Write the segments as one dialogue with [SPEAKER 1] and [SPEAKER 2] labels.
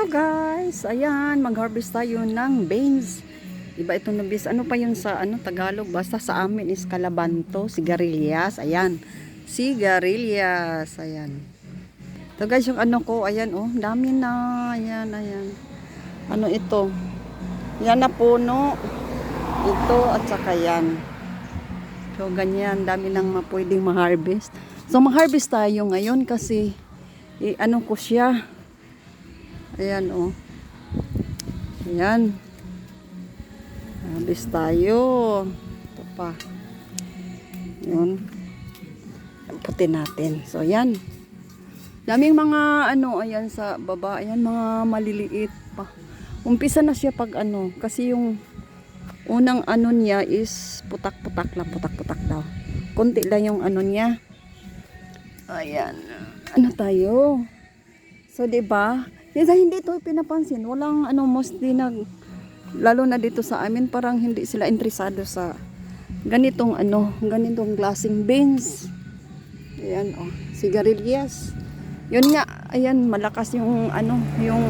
[SPEAKER 1] Ito guys, ayan, mag-harvest tayo ng beans. Iba ito na beans. Ano pa yun sa Tagalog? Basta sa amin is kalabanto, sigarilyas. Ayan, sigarilyas. Ayan. Ito guys, yung ko, ayan oh, dami na. Ayan, ayan. Ano ito? Yan na puno. Ito at saka yan. So ganyan, dami nang pwedeng ma-harvest. So ma-harvest tayo ngayon kasi ko siya. Ayan oh. Ayan. Harvest tayo. Ito pa. Yun. Puti natin. So ayan. Daming mga ayan sa baba. Ayan mga maliliit pa. Umpisa na siya pag kasi yung unang niya is putak-putak lang. Putak-putak daw. Konti lang yung niya. Ayan. Ano tayo? So, diba? Kasi hindi ito pinapansin. Walang mostly lalo na dito sa amin, parang hindi sila interesado sa ganitong ganitong klaseng beans. Ayan, oh. Sigarilyas. Yun nga, ayan, malakas yung yung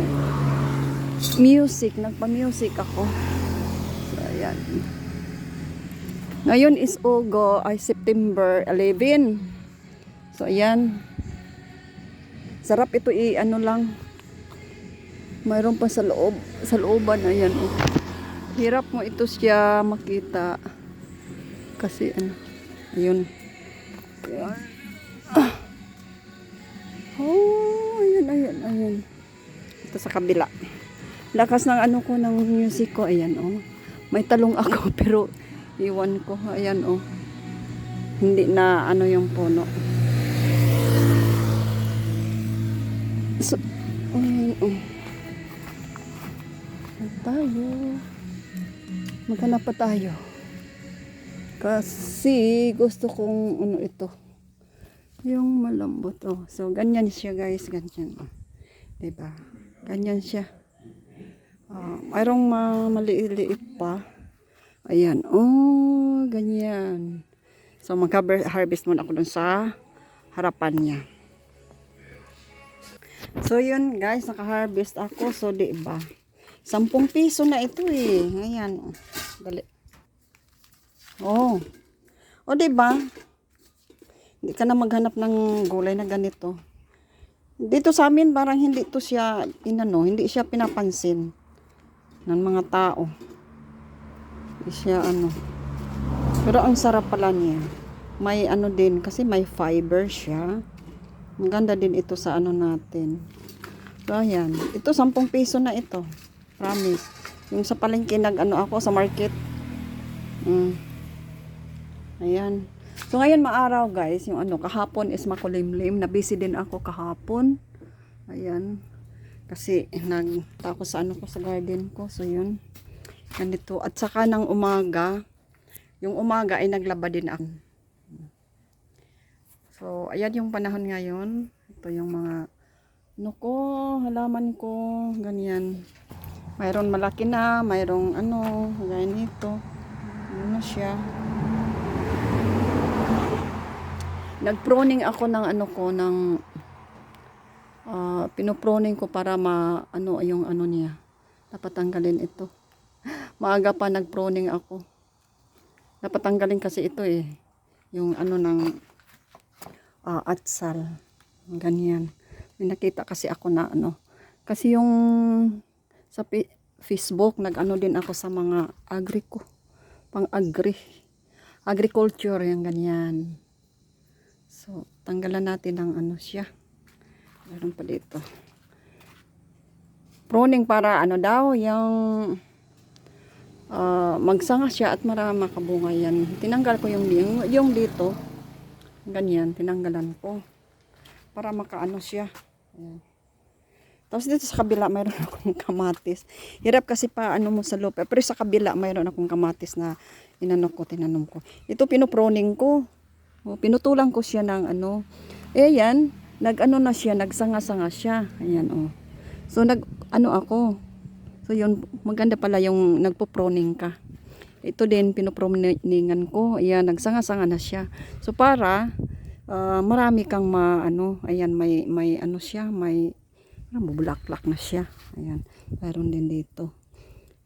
[SPEAKER 1] music. Nagpa-music ako. So, ayan. Ngayon is September 11. So, ayan. Sarap ito lang. Mayroon pa sa loob, sa looban, ayan. Oh. Hirap mo ito siya makita. Kasi ayun. Ayan. Oh, ayan, ayan, ayan. Ito sa kabila. Lakas ng ko, ng music ko, ayan, oh. May talong ako, pero iwan ko, ayan, oh. Hindi na yung puno. So, ayan, oh. Tayo. Maghanap pa tayo. Kasi gusto kong ito. Yung malambot, oh. So, ganyan siya, guys. Ganyan, oh. Diba? Ganyan siya. Mayroong maliit pa. Ayan. Oh, ganyan. So, mag-harvest muna ako dun sa harapan niya. So, yun, guys. Naka-harvest ako. So, diba? 10 piso na ito eh. Ayan. Oh. Dali. Oh. O, diba? Hindi ka na maghanap ng gulay na ganito. Dito sa amin, parang hindi to siya, hindi siya pinapansin ng mga tao. Hindi siya, Pero ang sarap pala niya. May din, kasi may fiber siya. Ang ganda din ito sa natin. So, ayan. Ito, 10 piso na ito. Promise. Yung sa palengke ako sa market. Ayan. So ngayon maaraw guys, yung kahapon is makulimlim. Na-busy din ako kahapon. Ayan. Kasi nagtako sa ko sa garden ko. So yun. Ganito. At saka ng umaga, yung umaga ay naglaba din ako. So ayan yung panahon ngayon. Ito yung mga halaman ko, ganyan. Mayroon malaki na, mayroong ganito. Siya. Nag-pruning ako ng pinoproning ko para yung niya. Dapat tanggalin ito. Maaga pa nag-pruning ako. Dapat tanggalin kasi ito eh. Yung ng atsal. Ganyan. May nakita kasi ako na kasi yung sa Facebook, din ako sa mga agriculture, yung ganyan. So, tanggalan natin ng siya. Meron pa dito. Pruning para daw, yung magsanga siya at marami makabunga yan. Tinanggal ko yung dito. Ganyan, tinanggalan ko. Para siya. Ayan. Tapos dito sa kabila, mayroon akong kamatis. Hirap kasi pa mo sa loob. Pero sa kabila, mayroon akong kamatis na tinanom ko. Ito pinoproning ko. O, pinutulang ko siya ng yan, na siya, nagsanga-sanga siya. Ayan, oh. So, ako. So, yun, maganda pala yung nagpo-proning ka. Ito din, pinoproningan ko. Ayan, nagsanga-sanga na siya. So, para, marami kang ayan, may siya, may Parang bubulaklak na siya. Ayan. Mayroon din dito.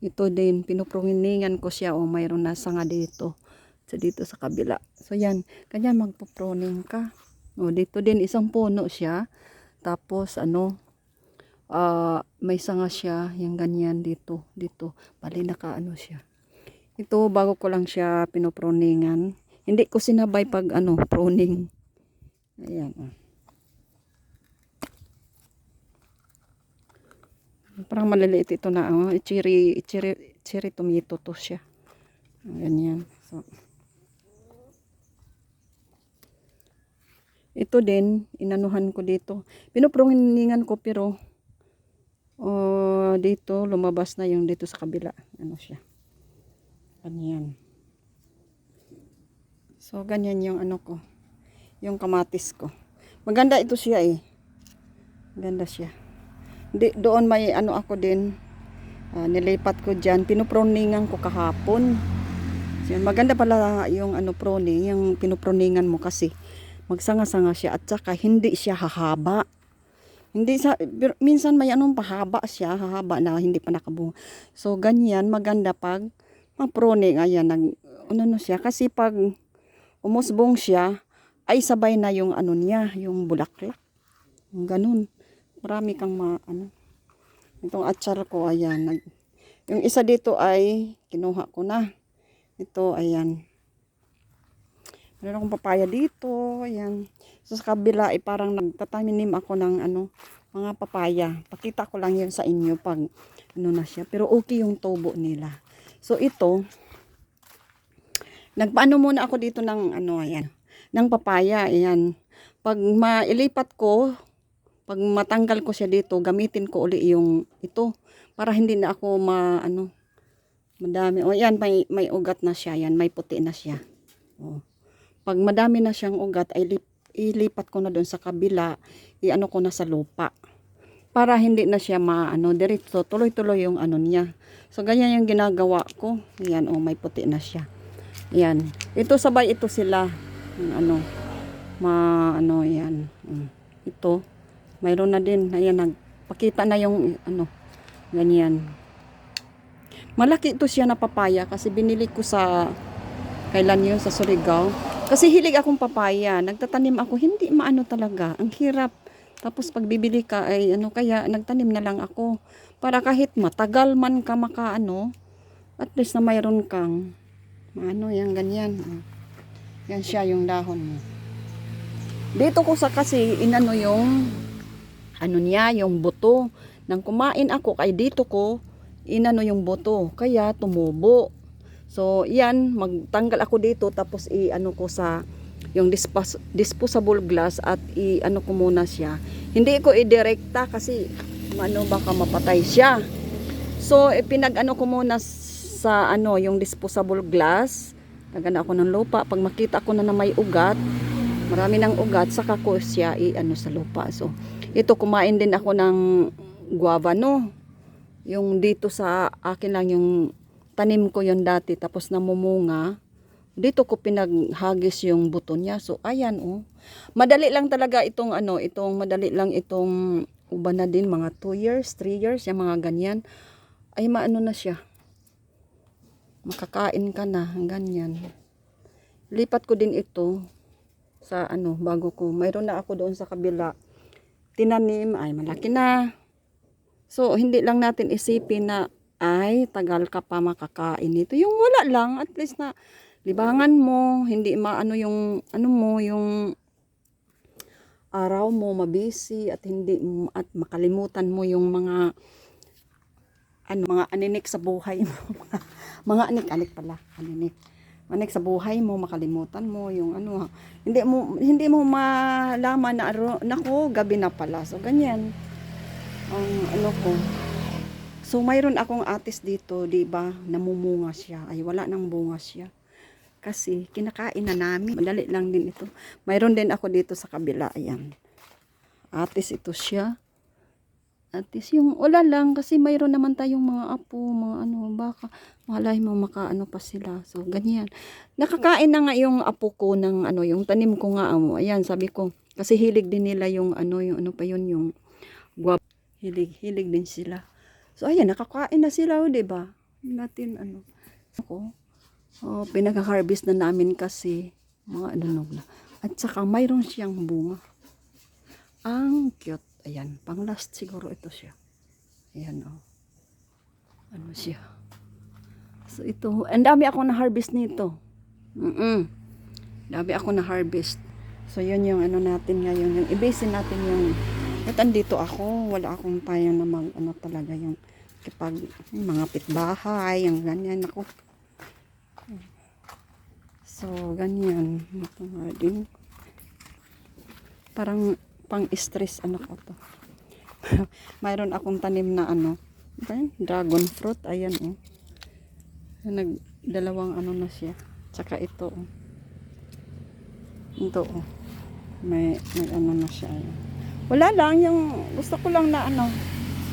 [SPEAKER 1] Ito din, pinuproningan ko siya. O, mayroon na sanga dito. So, dito sa kabila. So, yan. Kanya magpuproning ka. O, dito din, isang puno siya. Tapos, may sanga siya. Yung ganyan dito. Dito. Bali, nakaano siya. Ito, bago ko lang siya pinuproningan. Hindi ko sinabay pag, pruning. Ayan, parang maliliit ito na, cherry tomato to siya. Ganyan. So, ito din, inanuhan ko dito. Pinuproningan ko pero, dito, lumabas na yung dito sa kabila. Ano siya. Ganyan. So, ganyan yung ko. Yung kamatis ko. Maganda ito siya eh. Maganda siya. Doon may ako din. Nilipat ko dyan. Pinuproningan ko kahapon. So, maganda pala yung pruning. Yung pinuproningan mo kasi magsanga-sanga siya. At saka hindi siya hahaba. Minsan may pahaba siya. Hahaba na hindi pa nakabunga. So ganyan. Maganda pag ma-pruning. Ayan. Siya. Kasi pag umusbong siya ay sabay na yung niya. Yung bulaklak. Ganun. Marami kang itong atsar ko, ayan. Yung isa dito ay kinuha ko na. Ito, ayan. Meron akong papaya dito, ayan. So, sa kabila ay parang nagtataminim ako ng mga papaya. Pakita ko lang yun sa inyo pag na siya. Pero okay yung tubo nila. So, ito, nagpaano muna ako dito ng ayan, ng papaya, ayan. Pag mailipat ko, pag matanggal ko siya dito, gamitin ko uli yung ito. Para hindi na ako madami. O yan, may ugat na siya. Yan, may puti na siya. O. Pag madami na siyang ugat, ay ilipat ko na doon sa kabila. Ko na sa lupa. Para hindi na siya diretso. Tuloy-tuloy yung niya. So, ganyan yung ginagawa ko. Yan, may puti na siya. Yan. Ito, sabay ito sila. Yan. Ito. Mayroon na din. Ayan, nagpakita na yung ganyan. Malaki ito siya na papaya kasi binili ko sa kailan yun, sa Surigao. Kasi hilig akong papaya. Nagtatanim ako. Hindi maano talaga. Ang hirap. Tapos pag bibili ka ay kaya nagtanim na lang ako. Para kahit matagal man ka at least na mayroon kang yan ganyan. Yan siya yung dahon mo. Dito ko kasi yung niya, yung buto. Nang kumain ako, kay dito ko, yung buto. Kaya tumubo. So, yan, magtanggal ako dito, tapos ko sa, yung disposable glass, at ko muna siya. Hindi ko i-direkta kasi, baka mapatay siya. So, pinag-ko muna sa, yung disposable glass. Lagyan ako ng lupa. Pag makita ko na may ugat, marami ng ugat, saka ko siya sa lupa. So, ito, kumain din ako ng guava, yung dito sa akin lang yung tanim ko yon dati, tapos namumunga. Dito ko pinaghagis yung buto niya. So, ayan, madali lang talaga itong madali lang itong uban na din, mga 2 years, 3 years, yung mga ganyan. Ay, na siya. Makakain ka na, ganyan. Lipat ko din ito sa bago ko. Mayroon na ako doon sa kabila. Tinanim, ay malaki na. So, hindi lang natin isipin na, ay, tagal ka pa makakain ito. Yung wala lang, at least na libangan mo, hindi yung araw mo mabisi, at hindi at makalimutan mo yung mga mga aninik sa buhay mo. Mga anik pala, anik sa buhay mo, makalimutan mo yung hindi mo malaman na naku, gabi na pala. So ganyan ang ko. So mayroon akong atis dito, 'di ba? Namumunga siya. Ay wala nang bunga siya. Kasi kinakain na namin. Madali lang din ito. Mayroon din ako dito sa kabila, ayan. Atis ito siya. Atis yung wala lang kasi mayroon naman tayong mga apo, mga baka malay mo makaano pa sila. So ganyan. Nakakain na nga yung apo ko ng yung tanim ko nga ayan, sabi ko kasi hilig din nila yung yung pa yun, yung guava. Hilig din sila. So, ayan, nakakain na sila, di ba? Natin, ako, pinaka-harvest na namin kasi, mga na. At saka, mayroon siyang bunga. Ang cute. Ayan, pang last siguro ito siya. Ayan, ano siya. So, ito, ang dami ako na-harvest nito. Dami ako na-harvest. So, yun yung natin ngayon. Yung i-basin natin yung, at andito ako, wala akong tayo na talaga yung kapag mga pitbahay, yung ganyan ako. So, ganyan. Ito nga din. Parang pang-stress ko to. Mayroon akong tanim na dragon fruit. Ayan, Nagdalawang na siya. Tsaka ito, Ito, may na siya. Wala lang, yung gusto ko lang na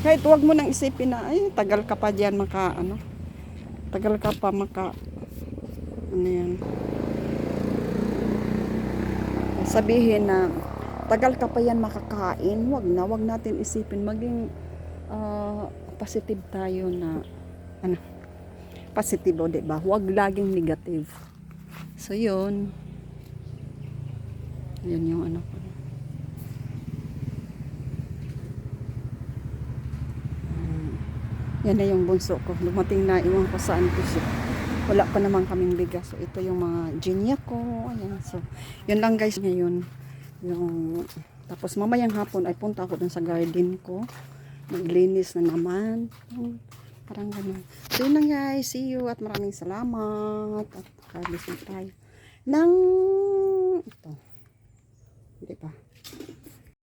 [SPEAKER 1] kahit wag mo nang isipin na, ay, tagal ka pa diyan tagal ka pa yan. Sabihin na, tagal ka pa yan makakain, wag natin isipin, maging positive tayo na, positibo, diba? Wag laging negative. So, yun yung ko. Yan na yung bunso ko. Dumating na, iwan ko saan ko siya. Wala pa naman kaming bigas. So, ito yung mga ginya ko. Ayan. So, yun lang guys ngayon. Tapos mamayang hapon ay punta ako dun sa garden ko. Maglinis na naman. Parang ganun. So, yun lang guys. See you at maraming salamat. At harvest na tayo ng ito. Diba?